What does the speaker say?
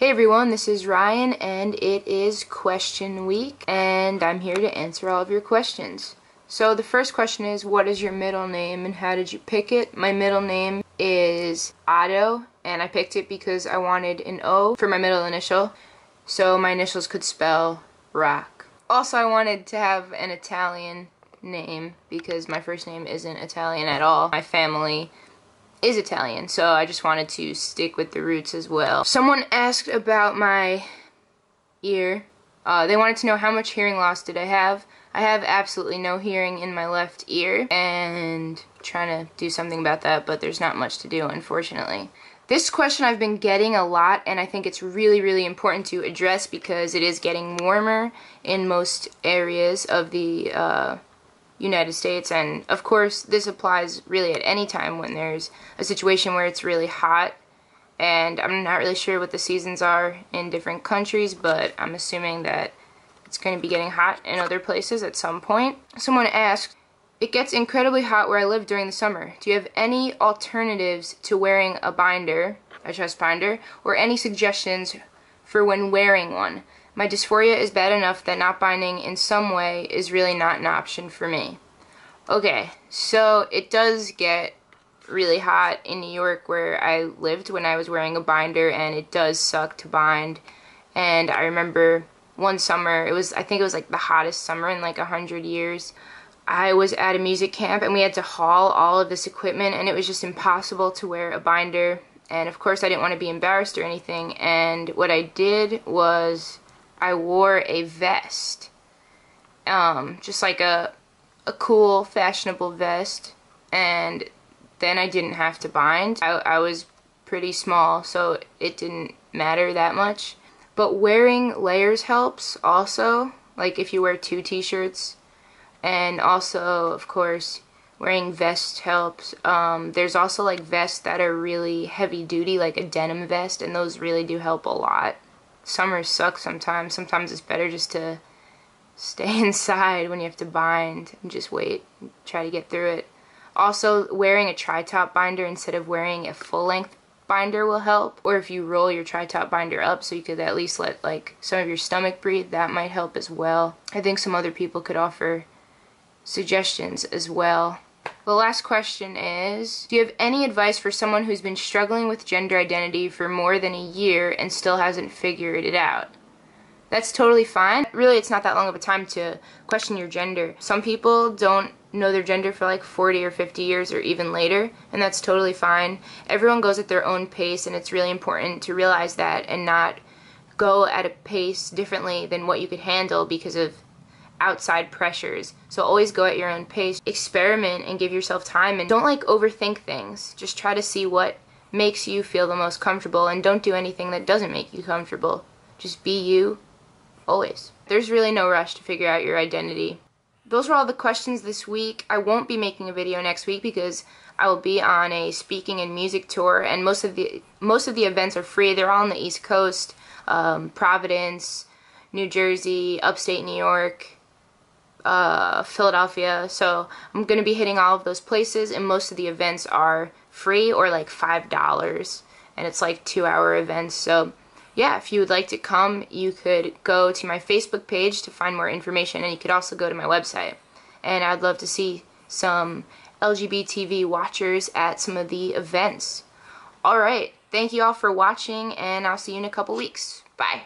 Hey everyone, this is Ryan and it is question week and I'm here to answer all of your questions. So the first question is, what is your middle name and how did you pick it? My middle name is Otto and I picked it because I wanted an O for my middle initial so my initials could spell rock. Also, I wanted to have an Italian name because my first name isn't Italian at all. My family is Italian, so I just wanted to stick with the roots as well. Someone asked about my ear. They wanted to know how much hearing loss did I have. I have absolutely no hearing in my left ear and trying to do something about that, but there's not much to do, unfortunately. This question I've been getting a lot and I think it's really important to address because it is getting warmer in most areas of the United States, and of course this applies really at any time when there's a situation where it's really hot, and I'm not really sure what the seasons are in different countries, but I'm assuming that it's going to be getting hot in other places at some point. Someone asked, it gets incredibly hot where I live during the summer. Do you have any alternatives to wearing a binder, a chest binder, or any suggestions for when wearing one? My dysphoria is bad enough that not binding in some way is really not an option for me. Okay, so it does get really hot in New York where I lived when I was wearing a binder, and it does suck to bind. And I remember one summer, I think it was like the hottest summer in like 100 years. I was at a music camp and we had to haul all of this equipment and it was just impossible to wear a binder. And of course I didn't want to be embarrassed or anything, and what I did was I wore a vest, just like a cool, fashionable vest, and then I didn't have to bind. I was pretty small, so it didn't matter that much. But wearing layers helps also, like if you wear 2 t-shirts, and also, of course, wearing vests helps. There's also like vests that are really heavy duty, like a denim vest, and those really do help a lot. Summer sucks sometimes. Sometimes it's better just to stay inside when you have to bind and just wait and try to get through it. Also, wearing a tri-top binder instead of wearing a full-length binder will help. Or if you roll your tri-top binder up so you could at least let like some of your stomach breathe, that might help as well. I think some other people could offer suggestions as well. The last question is, do you have any advice for someone who's been struggling with gender identity for more than a year and still hasn't figured it out? That's totally fine. Really, it's not that long of a time to question your gender. Some people don't know their gender for like 40 or 50 years or even later, and that's totally fine. Everyone goes at their own pace, and it's really important to realize that and not go at a pace differently than what you could handle because of outside pressures. So always go at your own pace, experiment and give yourself time, and don't like overthink things. Just try to see what makes you feel the most comfortable, and don't do anything that doesn't make you comfortable. Just be you, always. There's really no rush to figure out your identity. Those were all the questions this week. I won't be making a video next week because I will be on a speaking and music tour, and most of the events are free. They're all on the East Coast, Providence, New Jersey, upstate New York, Philadelphia. So I'm going to be hitting all of those places, and most of the events are free or like $5, and it's like 2-hour events. So yeah, if you would like to come, you could go to my Facebook page to find more information, and you could also go to my website. And I'd love to see some LGBTV watchers at some of the events. Alright, thank you all for watching, and I'll see you in a couple weeks. Bye.